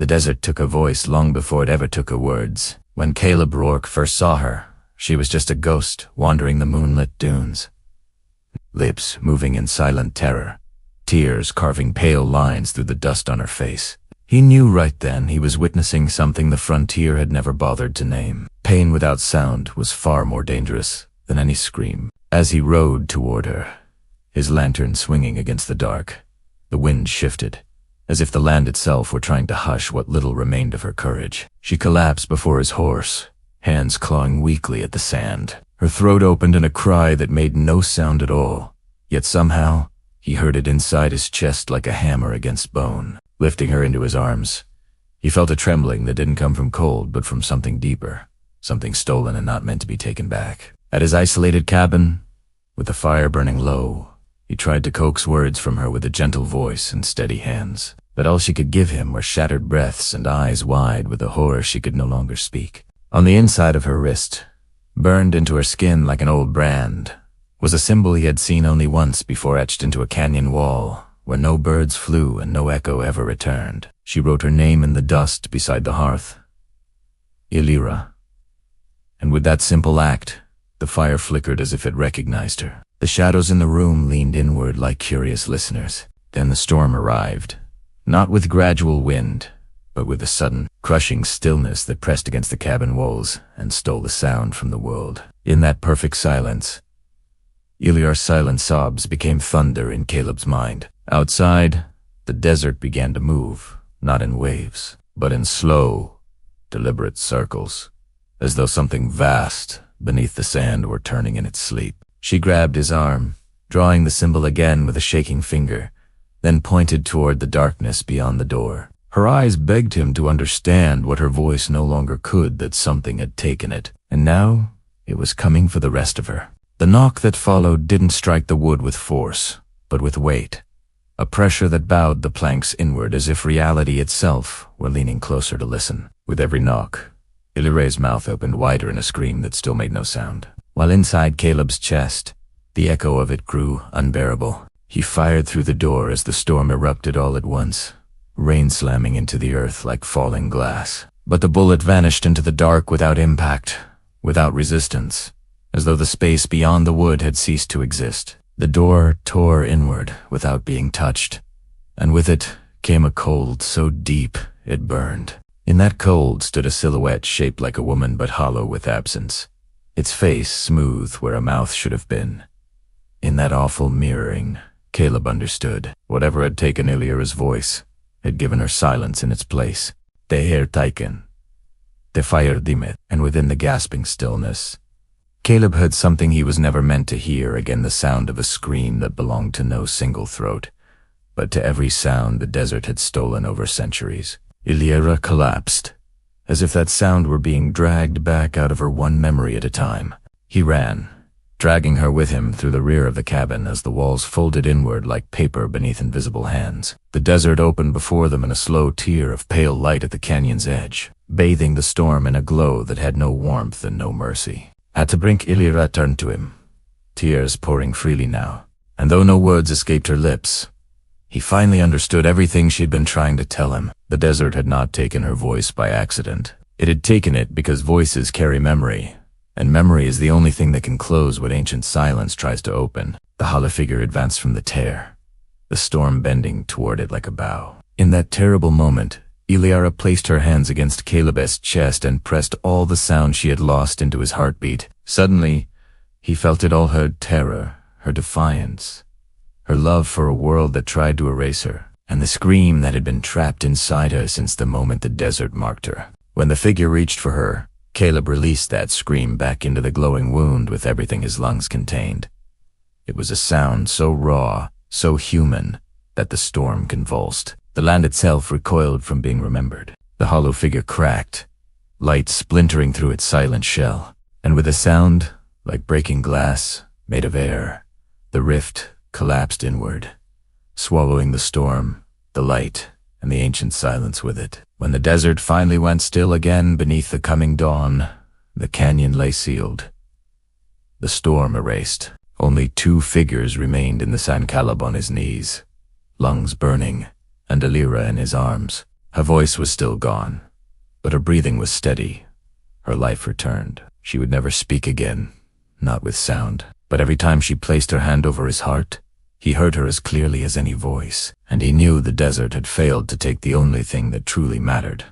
The desert took her voice long before it ever took her words. When Caleb Rourke first saw her, she was just a ghost wandering the moonlit dunes. Lips moving in silent terror, tears carving pale lines through the dust on her face. He knew right then he was witnessing something the frontier had never bothered to name. Pain without sound was far more dangerous than any scream. As he rode toward her, his lantern swinging against the dark, the wind shifted, as if the land itself were trying to hush what little remained of her courage. She collapsed before his horse, hands clawing weakly at the sand. Her throat opened in a cry that made no sound at all, yet somehow he heard it inside his chest like a hammer against bone. Lifting her into his arms, he felt a trembling that didn't come from cold but from something deeper, something stolen and not meant to be taken back. At his isolated cabin, with the fire burning low, he tried to coax words from her with a gentle voice and steady hands, but all she could give him were shattered breaths and eyes wide with a horror she could no longer speak. On the inside of her wrist, burned into her skin like an old brand, was a symbol he had seen only once before, etched into a canyon wall, where no birds flew and no echo ever returned. She wrote her name in the dust beside the hearth, Illyra. And with that simple act, the fire flickered as if it recognized her. The shadows in the room leaned inward like curious listeners. Then the storm arrived, not with gradual wind, but with a sudden, crushing stillness that pressed against the cabin walls and stole the sound from the world. In that perfect silence, Illyra's silent sobs became thunder in Caleb's mind. Outside, the desert began to move, not in waves, but in slow, deliberate circles, as though something vast beneath the sand were turning in its sleep. She grabbed his arm, drawing the symbol again with a shaking finger, then pointed toward the darkness beyond the door. Her eyes begged him to understand what her voice no longer could, that something had taken it, and now it was coming for the rest of her. The knock that followed didn't strike the wood with force, but with weight, a pressure that bowed the planks inward as if reality itself were leaning closer to listen. With every knock, Illyra's mouth opened wider in a scream that still made no sound, while inside Caleb's chest, the echo of it grew unbearable. He fired through the door as the storm erupted all at once, rain slamming into the earth like falling glass. But the bullet vanished into the dark without impact, without resistance, as though the space beyond the wood had ceased to exist. The door tore inward without being touched, and with it came a cold so deep it burned. In that cold stood a silhouette shaped like a woman but hollow with absence, its face smooth where a mouth should have been. In that awful mirroring, Caleb understood. Whatever had taken Illyra's voice had given her silence in its place. De her taiken, de fire dimet, and within the gasping stillness, Caleb heard something he was never meant to hear, again the sound of a scream that belonged to no single throat, but to every sound the desert had stolen over centuries. Illyra collapsed, as if that sound were being dragged back out of her one memory at a time. He ran, dragging her with him through the rear of the cabin as the walls folded inward like paper beneath invisible hands. The desert opened before them in a slow tear of pale light at the canyon's edge, bathing the storm in a glow that had no warmth and no mercy. At the brink, Illyra turned to him, tears pouring freely now, and though no words escaped her lips, he finally understood everything she'd been trying to tell him. The desert had not taken her voice by accident. It had taken it because voices carry memory, and memory is the only thing that can close what ancient silence tries to open. The hollow figure advanced from the tear, the storm bending toward it like a bow. In that terrible moment, Illyra placed her hands against Caleb's chest and pressed all the sound she had lost into his heartbeat. Suddenly, he felt it all: her terror, her defiance, her love for a world that tried to erase her, and the scream that had been trapped inside her since the moment the desert marked her. When the figure reached for her, Caleb released that scream back into the glowing wound with everything his lungs contained. It was a sound so raw, so human, that the storm convulsed. The land itself recoiled from being remembered. The hollow figure cracked, light splintering through its silent shell, and with a sound like breaking glass made of air, the rift collapsed inward, swallowing the storm, the light, and the ancient silence with it. When the desert finally went still again beneath the coming dawn, the canyon lay sealed, the storm erased. Only two figures remained in the sand, Caleb on his knees, lungs burning, and Illyra in his arms. Her voice was still gone, but her breathing was steady. Her life returned. She would never speak again, not with sound. But every time she placed her hand over his heart, he heard her as clearly as any voice, and he knew the desert had failed to take the only thing that truly mattered.